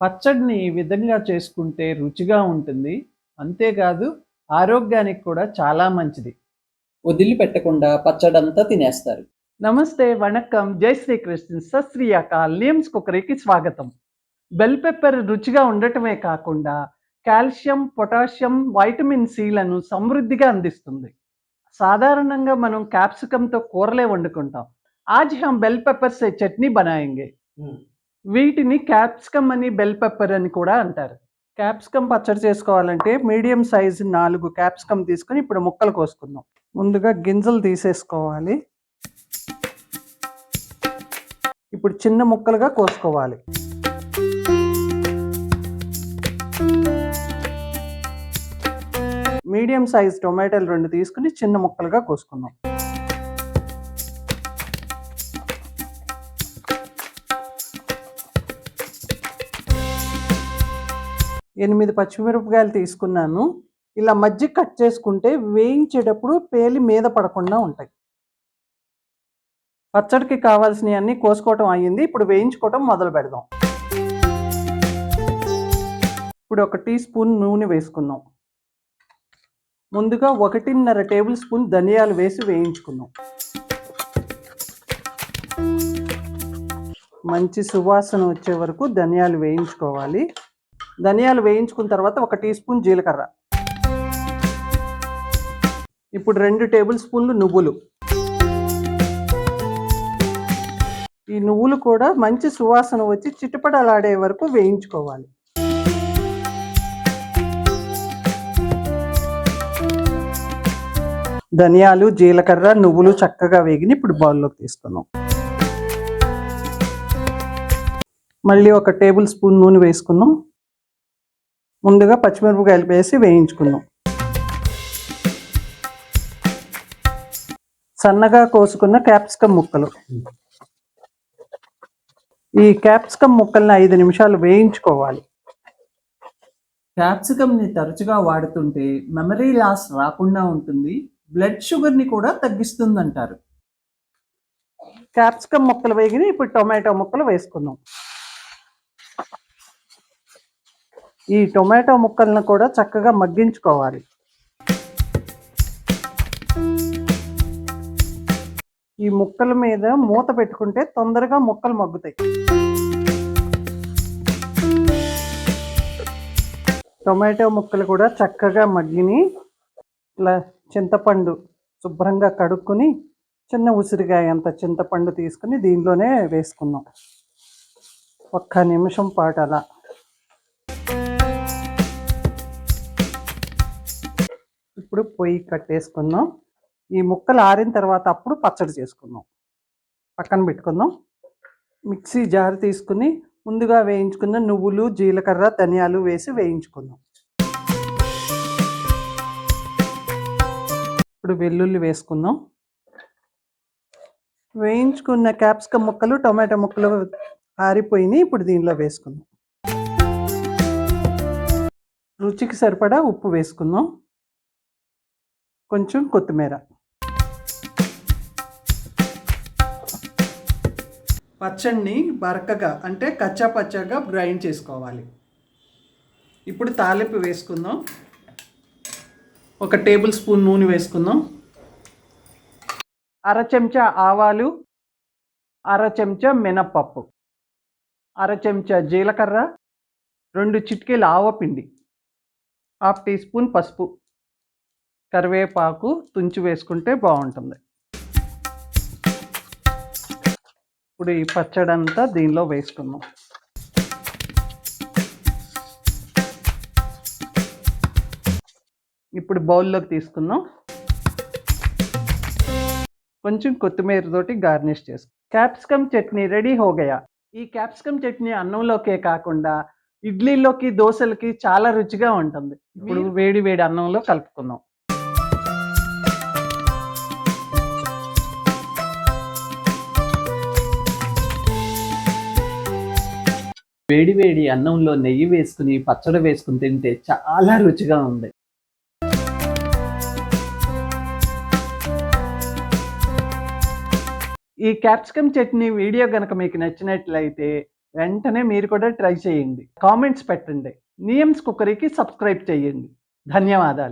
పచ్చడిని ఈ విధంగా చేసుకుంటే రుచిగా ఉంటుంది. అంతేకాదు ఆరోగ్యానికి కూడా చాలా మంచిది. వదిలిపెట్టకుండా పచ్చడంతా తినేస్తారు. నమస్తే, వణక్కం, జై శ్రీకృష్ణ, సత్ శ్రీ అకాల్, నేమ్స్ కుకరీకి స్వాగతం. బెల్ పెప్పర్ రుచిగా ఉండటమే కాకుండా కాల్షియం, పొటాషియం, వైటమిన్ సిలను సమృద్ధిగా అందిస్తుంది. సాధారణంగా మనం క్యాప్సికంతో కూరలే వండుకుంటాం. ఆజ్ హమ్ బెల్ పెప్పర్ సే చట్నీ బనాయేంగే. వీటిని క్యాప్సికమ్ అని, బెల్ పెప్పర్ అని కూడా అంటారు. క్యాప్సికమ్ పచ్చడి చేసుకోవాలంటే మీడియం సైజు 4 క్యాప్సికమ్ తీసుకొని ఇప్పుడు ముక్కలు కోసుకుందాం. ముందుగా గింజలు తీసేసుకోవాలి. ఇప్పుడు చిన్న ముక్కలుగా కోసుకోవాలి. మీడియం సైజ్ టొమాటోలు 2 తీసుకుని చిన్న ముక్కలుగా కోసుకుందాం. ఎనిమిది పచ్చిమిరపకాయలు తీసుకున్నాను. ఇలా మధ్య కట్ చేసుకుంటే వేయించేటప్పుడు పేలి మీద పడకుండా ఉంటాయి. పచ్చడికి కావాల్సినవి అన్నీ కోసుకోవటం అయ్యింది. ఇప్పుడు వేయించుకోవటం మొదలు పెడదాం. ఇప్పుడు 1 టీ స్పూన్ నూనె వేసుకుందాం. ముందుగా 1.5 టేబుల్ స్పూన్ ధనియాలు వేసి వేయించుకుందాం. మంచి సువాసన వచ్చే వరకు ధనియాలు వేయించుకోవాలి. ధనియాలు వేయించుకున్న తర్వాత 1 టీ స్పూన్ జీలకర్ర. ఇప్పుడు 2 టేబుల్ స్పూన్లు నువ్వులు. ఈ నువ్వులు కూడా మంచి సువాసన వచ్చి చిటపటలాడే వరకు వేయించుకోవాలి. ధనియాలు, జీలకర్ర, నువ్వులు చక్కగా వేగిని ఇప్పుడు బౌల్లోకి తీసుకుందాం. మళ్ళీ 1 టేబుల్ స్పూన్ నూనె వేసుకుందాం. ముందుగా పచ్చిమిరపకాయలు వేసి వేయించుకుందాం. సన్నగా కోసుకున్న క్యాప్సికమ్ ముక్కలు. ఈ క్యాప్సికమ్ ముక్కల్ని 5 నిమిషాలు వేయించుకోవాలి. క్యాప్సికమ్ని తరచుగా వాడుతుంటే మెమరీ లాస్ రాకుండా ఉంటుంది, బ్లడ్ షుగర్ని కూడా తగ్గిస్తుందంటారు. క్యాప్సికమ్ ముక్కలు వేగిని ఇప్పుడు టొమాటో ముక్కలు వేసుకుందాం. ఈ టొమాటో ముక్కలను కూడా చక్కగా మగ్గించుకోవాలి. ఈ ముక్కల మీద మూత పెట్టుకుంటే తొందరగా ముక్కలు మగ్గుతాయి. టొమాటో ముక్కలు కూడా చక్కగా మగ్గిని ఇలా చింతపండు శుభ్రంగా కడుక్కొని చిన్న ఉసిరికాయ అంత చింతపండు తీసుకుని దీనిలోనే వేసుకుందాం. 1 నిమిషం పాటు అలా. ఇప్పుడు పొయ్యి కట్టేసుకుందాం. ఈ ముక్కలు ఆరిన తర్వాత అప్పుడు పచ్చడి చేసుకుందాం. పక్కన పెట్టుకుందాం. మిక్సీ జార్ తీసుకుని ముందుగా వేయించుకున్న నువ్వులు, జీలకర్ర, ధనియాలు వేసి వేయించుకుందాం. ఇప్పుడు వెల్లుల్లి వేసుకుందాం. వేయించుకున్న క్యాప్సికమ్ ముక్కలు, టొమాటో ముక్కలు ఆరిపోయినాయి. ఇప్పుడు దీనిలో వేసుకుందాం. రుచికి సరిపడా ఉప్పు వేసుకుందాం. కొంచెం కొత్తిమీర. పచ్చడిని బరకగా అంటే కచ్చా పచ్చగా గ్రైండ్ చేసుకోవాలి. ఇప్పుడు తాలింపు వేసుకుందాం. 1 టేబుల్ స్పూన్ నూనె వేసుకుందాం. 1/2 చెంచా ఆవాలు, 1/2 చెంచా మినప్పప్పు, 1/2 చెంచా జీలకర్ర, 2 చిటికెలు ఆవపిండి, 1/2 టీ స్పూన్ పసుపు, కరివేపాకు తుంచి వేసుకుంటే బాగుంటుంది. ఇప్పుడు ఈ పచ్చడి అంతా దీనిలో వేసుకుందాం. ఇప్పుడు బౌల్లోకి తీసుకుందాం. కొంచెం కొత్తిమీర తోటి గార్నిష్ చేసుకుందాం. క్యాప్సికమ్ చట్నీ రెడీ హోగయా. ఈ క్యాప్సికమ్ చట్నీ అన్నంలోకే కాకుండా ఇడ్లీలోకి, దోశలకి చాలా రుచిగా ఉంటుంది. ఇప్పుడు వేడి వేడి అన్నంలో కలుపుకుందాం. వేడి వేడి అన్నంలో నెయ్యి వేసుకుని పచ్చడి వేసుకుని తింటే చాలా రుచిగా ఉంది. ఈ క్యాప్సికమ్ చట్నీ వీడియో గనక మీకు నచ్చినట్లయితే వెంటనే మీరు కూడా ట్రై చేయండి. కామెంట్స్ పెట్టండి. నియమ్స్ కుకరీకి సబ్స్క్రైబ్ చేయండి. ధన్యవాదాలు.